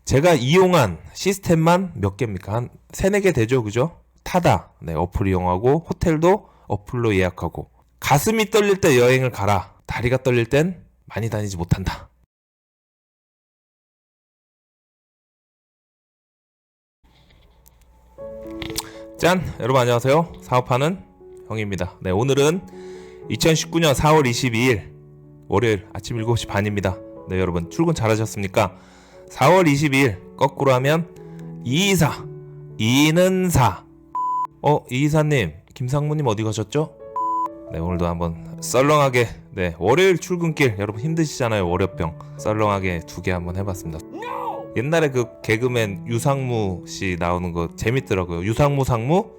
제가 이용한 시스템만 몇 개입니까? 한 3, 4개 되죠, 그죠? 타다, 네, 어플 이용하고, 호텔도 어플로 예약하고, 가슴이 떨릴 때 여행을 가라. 다리가 떨릴 땐 많이 다니지 못한다. 짠! 여러분 안녕하세요. 사업하는 형입니다. 네, 오늘은 2019년 4월 22일 월요일 아침 7시 반입니다. 네, 여러분 출근 잘하셨습니까? 4월 22일 거꾸로 하면 224 2는 4. 이이사님, 김상무님 어디 가셨죠? 네, 오늘도 한번 썰렁하게, 네, 월요일 출근길 여러분 힘드시잖아요. 월요병 썰렁하게 2개 한번 해봤습니다. 옛날에 그 개그맨 유상무 씨 나오는 거 재밌더라고요. 유상무, 상무,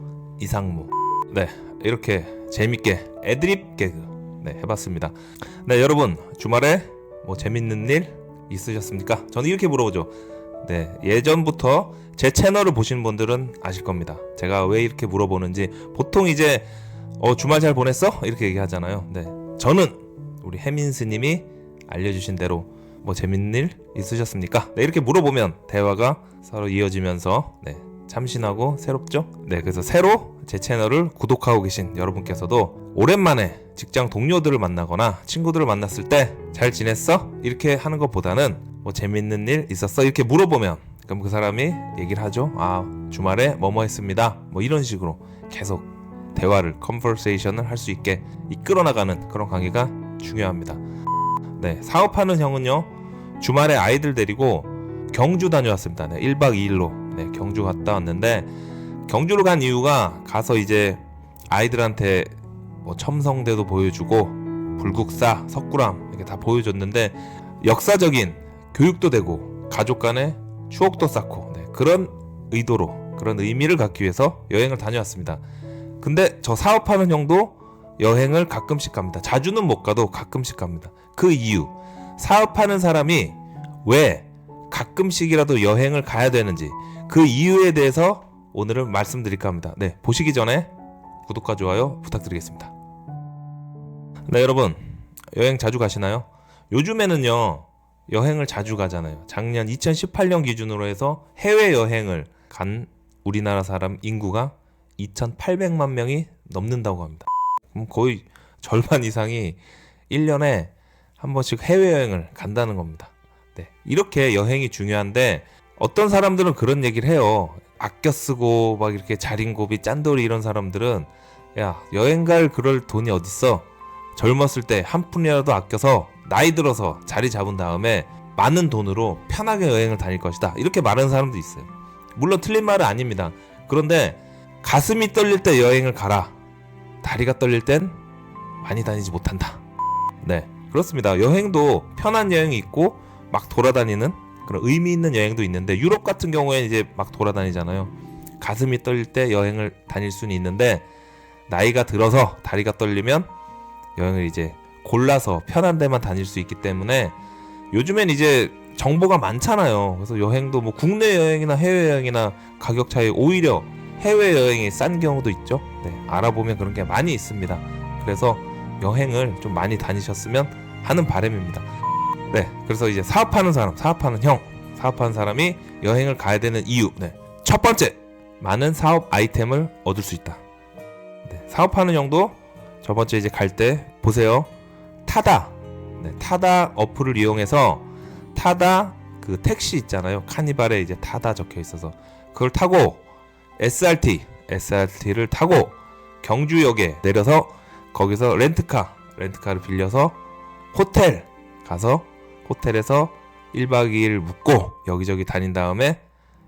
이상무. 네, 이렇게 재밌게 애드립 개그, 네, 해봤습니다. 네, 여러분 주말에 뭐 재밌는 일 있으셨습니까? 저는 이렇게 물어보죠. 네, 예전부터 제 채널을 보시는 분들은 아실 겁니다. 제가 왜 이렇게 물어보는지. 보통 이제 주말 잘 보냈어? 이렇게 얘기하잖아요. 네, 저는 우리 해민스님이 알려주신 대로 뭐 재밌는 일 있으셨습니까? 네, 이렇게 물어보면 대화가 서로 이어지면서, 네, 참신하고 새롭죠? 네, 그래서 새로 제 채널을 구독하고 계신 여러분께서도 오랜만에 직장 동료들을 만나거나 친구들을 만났을 때 잘 지냈어? 이렇게 하는 것보다는 뭐 재밌는 일 있었어? 이렇게 물어보면 그럼 그 사람이 얘기를 하죠. 아, 주말에 뭐뭐 했습니다. 뭐 이런 식으로 계속 대화를, 컨버세이션을 할 수 있게 이끌어 나가는 그런 관계가 중요합니다. 네, 사업하는 형은요, 주말에 아이들 데리고 경주 다녀왔습니다. 네, 1박 2일로 네, 경주 갔다 왔는데, 경주를 간 이유가 가서 이제 아이들한테 뭐 첨성대도 보여주고 불국사, 석굴암 이렇게 다 보여줬는데, 역사적인 교육도 되고 가족 간의 추억도 쌓고, 네, 그런 의도로, 그런 의미를 갖기 위해서 여행을 다녀왔습니다. 근데 저 사업하는 형도 여행을 가끔씩 갑니다. 자주는 못 가도 가끔씩 갑니다. 그 이유, 사업하는 사람이 왜 가끔씩이라도 여행을 가야 되는지, 그 이유에 대해서 오늘은 말씀드릴까 합니다. 네, 보시기 전에 구독과 좋아요 부탁드리겠습니다. 네, 여러분 여행 자주 가시나요? 요즘에는요 여행을 자주 가잖아요. 작년 2018년 기준으로 해서 해외여행을 간 우리나라 사람 인구가 2,800만 명이 넘는다고 합니다. 그럼 거의 절반 이상이 1년에 한 번씩 해외여행을 간다는 겁니다. 네, 이렇게 여행이 중요한데, 어떤 사람들은 그런 얘기를 해요. 아껴 쓰고 막 이렇게 자린고비 짠돌이 이런 사람들은, 야, 여행 갈 그럴 돈이 어딨어. 젊었을 때 한 푼이라도 아껴서 나이 들어서 자리 잡은 다음에 많은 돈으로 편하게 여행을 다닐 것이다. 이렇게 말하는 사람도 있어요. 물론 틀린 말은 아닙니다. 그런데 가슴이 떨릴 때 여행을 가라. 다리가 떨릴 땐 많이 다니지 못한다. 네, 그렇습니다. 여행도 편한 여행이 있고 막 돌아다니는 그런 의미 있는 여행도 있는데, 유럽 같은 경우에는 이제 막 돌아다니잖아요. 가슴이 떨릴 때 여행을 다닐 수는 있는데, 나이가 들어서 다리가 떨리면 여행을 이제 골라서 편한 데만 다닐 수 있기 때문에, 요즘엔 이제 정보가 많잖아요. 그래서 여행도 뭐 국내 여행이나 해외여행이나 가격 차이, 오히려 해외여행이 싼 경우도 있죠. 네, 알아보면 그런 게 많이 있습니다. 그래서 여행을 좀 많이 다니셨으면 하는 바람입니다. 네, 그래서 이제 사업하는 사람, 사업하는 형, 사업하는 사람이 여행을 가야 되는 이유. 네, 첫 번째, 많은 사업 아이템을 얻을 수 있다. 네, 사업하는 형도 첫 번째 이제 갈 때 보세요. 타다. 네, 타다 어플을 이용해서, 타다 그 택시 있잖아요. 카니발에 이제 타다 적혀 있어서 그걸 타고 SRT를 타고 경주역에 내려서 거기서 렌트카를 빌려서 호텔 가서 호텔에서 1박 2일 묵고 여기저기 다닌 다음에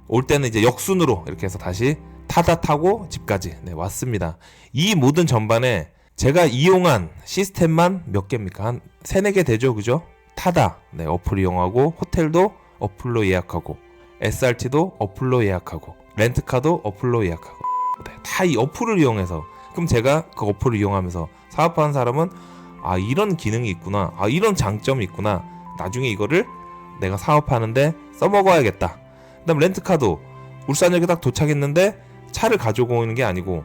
올 때는 이제 역순으로 이렇게 해서 다시 타다 타고 집까지, 네, 왔습니다. 이 모든 전반에 제가 이용한 시스템만 몇 개입니까? 한 3, 4개 되죠, 그죠? 타다, 네, 어플 이용하고, 호텔도 어플로 예약하고, SRT도 어플로 예약하고, 렌트카도 어플로 예약하고, 네, 다 이 어플을 이용해서. 그럼 제가 그 어플을 이용하면서 사업하는 사람은, 아, 이런 기능이 있구나, 아, 이런 장점이 있구나, 나중에 이거를 내가 사업하는데 써먹어야겠다. 그 다음 렌트카도 울산역에 딱 도착했는데 차를 가지고 오는 게 아니고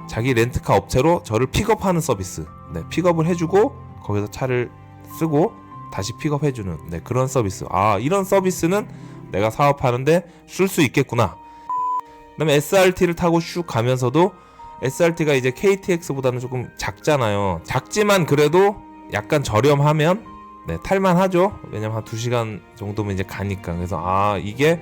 자기 렌트카 업체로 저를 픽업하는 서비스, 네, 픽업을 해주고 거기서 차를 쓰고 다시 픽업해주는, 네, 그런 서비스. 아, 이런 서비스는 내가 사업하는데 쓸 수 있겠구나. 그다음에 SRT를 타고 슉 가면서도 SRT가 이제 KTX보다는 조금 작잖아요. 작지만 그래도 약간 저렴하면 탈만하죠. 왜냐면 한 2시간 정도면 이제 가니까. 그래서 이게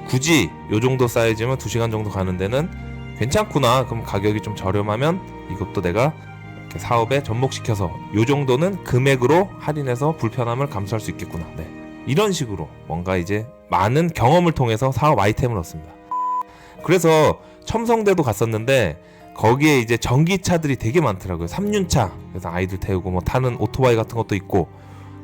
굳이 요 정도 사이즈면 2시간 정도 가는 데는 괜찮구나. 그럼 가격이 좀 저렴하면 이것도 내가 이렇게 사업에 접목시켜서 요 정도는 금액으로 할인해서 불편함을 감수할 수 있겠구나. 이런 식으로 뭔가 이제 많은 경험을 통해서 사업 아이템을 얻습니다. 그래서 첨성대도 갔었는데 거기에 이제 전기차들이 되게 많더라고요. 3륜차. 그래서 아이들 태우고 뭐 타는 오토바이 같은 것도 있고,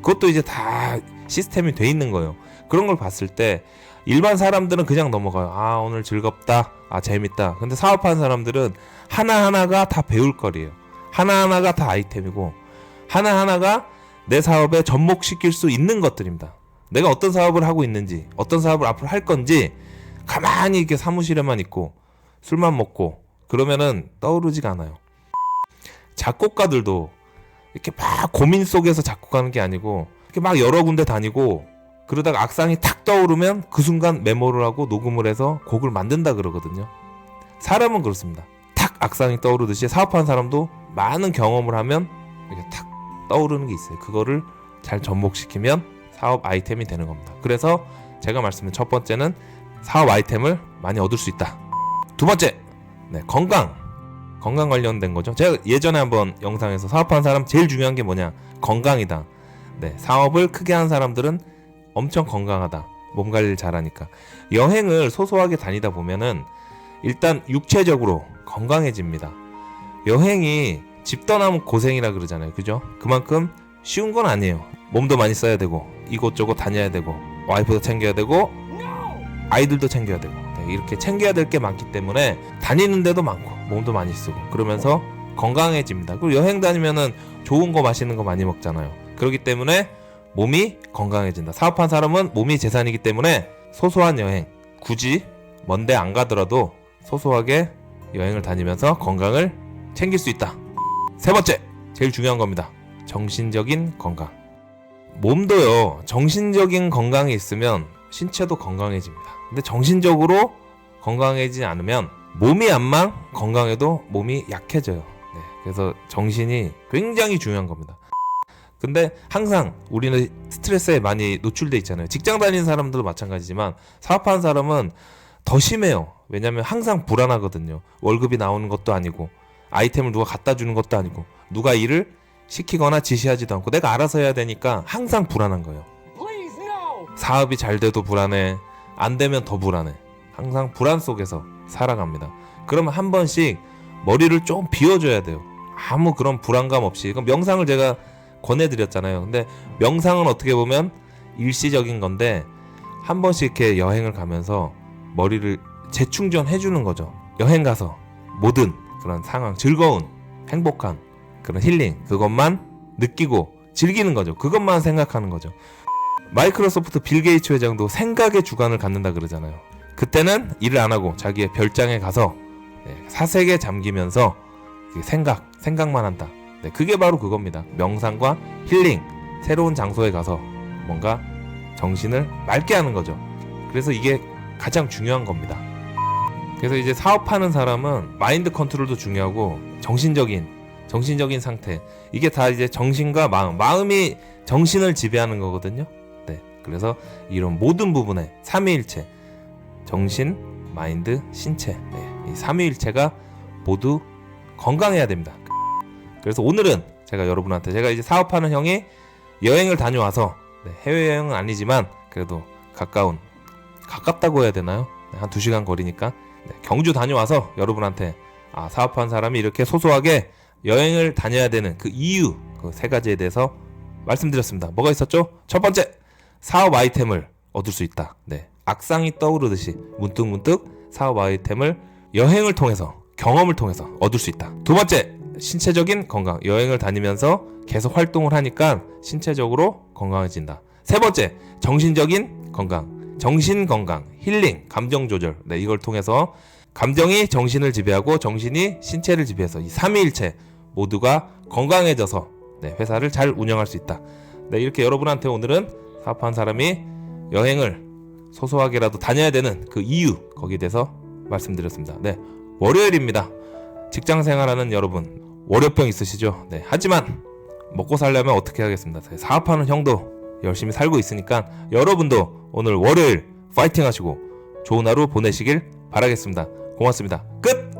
그것도 이제 다 시스템이 돼 있는 거예요. 그런 걸 봤을 때 일반 사람들은 그냥 넘어가요. 오늘 즐겁다. 재밌다. 근데 사업하는 사람들은 하나하나가 다 배울 거리예요. 하나하나가 다 아이템이고, 하나하나가 내 사업에 접목시킬 수 있는 것들입니다. 내가 어떤 사업을 하고 있는지, 어떤 사업을 앞으로 할 건지 가만히 이렇게 사무실에만 있고 술만 먹고 그러면은 떠오르지가 않아요. 작곡가들도 이렇게 막 고민 속에서 작곡하는 게 아니고 이렇게 막 여러 군데 다니고 그러다가 악상이 탁 떠오르면 그 순간 메모를 하고 녹음을 해서 곡을 만든다 그러거든요. 사람은 그렇습니다. 탁 악상이 떠오르듯이 사업하는 사람도 많은 경험을 하면 이렇게 탁 떠오르는 게 있어요. 그거를 잘 접목시키면 사업 아이템이 되는 겁니다. 그래서 제가 말씀드린 첫 번째는 사업 아이템을 많이 얻을 수 있다. 두 번째, 건강 관련된 거죠. 제가 예전에 한번 영상에서 사업하는 사람 제일 중요한 게 뭐냐, 건강이다. 사업을 크게 하는 사람들은 엄청 건강하다. 몸 관리를 잘하니까. 여행을 소소하게 다니다 보면은 일단 육체적으로 건강해집니다. 여행이 집 떠나면 고생이라 그러잖아요. 그죠? 그만큼 쉬운 건 아니에요. 몸도 많이 써야 되고 이곳저곳 다녀야 되고 와이프도 챙겨야 되고 아이들도 챙겨야 되고 이렇게 챙겨야 될 게 많기 때문에 다니는 데도 많고 몸도 많이 쓰고 그러면서 건강해집니다. 그리고 여행 다니면은 좋은 거 맛있는 거 많이 먹잖아요. 그렇기 때문에 몸이 건강해진다. 사업한 사람은 몸이 재산이기 때문에 소소한 여행, 굳이 먼데 안 가더라도 소소하게 여행을 다니면서 건강을 챙길 수 있다. 세 번째, 제일 중요한 겁니다. 정신적인 건강. 몸도요, 정신적인 건강이 있으면 신체도 건강해집니다. 근데 정신적으로 건강해지지 않으면 몸이 안만 건강해도 몸이 약해져요. 그래서 정신이 굉장히 중요한 겁니다. 근데 항상 우리는 스트레스에 많이 노출돼 있잖아요. 직장 다니는 사람들도 마찬가지지만 사업하는 사람은 더 심해요. 왜냐면 항상 불안하거든요. 월급이 나오는 것도 아니고 아이템을 누가 갖다 주는 것도 아니고 누가 일을 시키거나 지시하지도 않고 내가 알아서 해야 되니까 항상 불안한 거예요. 사업이 잘 돼도 불안해, 안 되면 더 불안해. 항상 불안 속에서 살아갑니다. 그러면 한 번씩 머리를 좀 비워줘야 돼요. 아무 그런 불안감 없이. 그럼 명상을 제가 권해드렸잖아요. 근데 명상은 어떻게 보면 일시적인 건데 한 번씩 이렇게 여행을 가면서 머리를 재충전해주는 거죠. 여행 가서 모든 그런 상황, 즐거운, 행복한 그런 힐링, 그것만 느끼고 즐기는 거죠. 그것만 생각하는 거죠. 마이크로소프트 빌 게이츠 회장도 생각의 주관을 갖는다 그러잖아요. 그때는 일을 안 하고 자기의 별장에 가서 사색에 잠기면서 생각만 한다. 그게 바로 그겁니다. 명상과 힐링, 새로운 장소에 가서 뭔가 정신을 맑게 하는 거죠. 그래서 이게 가장 중요한 겁니다. 그래서 이제 사업하는 사람은 마인드 컨트롤도 중요하고 정신적인 상태, 이게 다 이제 정신과 마음이 정신을 지배하는 거거든요. 그래서 이런 모든 부분에 삼위일체, 정신, 마인드, 신체, 이 삼위일체가 모두 건강해야 됩니다. 그래서 오늘은 제가 이제 사업하는 형이 여행을 다녀와서 해외여행은 아니지만 그래도 가깝다고 해야 되나요? 한 2시간 거리니까 경주 다녀와서 여러분한테 사업하는 사람이 이렇게 소소하게 여행을 다녀야 되는 그 이유, 그 3가지에 대해서 말씀드렸습니다. 뭐가 있었죠? 첫 번째, 사업 아이템을 얻을 수 있다. 악상이 떠오르듯이 문득문득 사업 아이템을 여행을 통해서, 경험을 통해서 얻을 수 있다. 두 번째, 신체적인 건강. 여행을 다니면서 계속 활동을 하니까 신체적으로 건강해진다. 세 번째, 정신적인 건강. 정신 건강, 힐링, 감정 조절. 이걸 통해서 감정이 정신을 지배하고 정신이 신체를 지배해서 이 삼위일체 모두가 건강해져서 회사를 잘 운영할 수 있다. 이렇게 여러분한테 오늘은 사업하는 사람이 여행을 소소하게라도 다녀야 되는 그 이유, 거기에 대해서 말씀드렸습니다. 네, 월요일입니다. 직장 생활하는 여러분, 월요병 있으시죠? 네, 하지만 먹고 살려면 어떻게 하겠습니다. 사업하는 형도 열심히 살고 있으니까 여러분도 오늘 월요일 파이팅 하시고 좋은 하루 보내시길 바라겠습니다. 고맙습니다. 끝!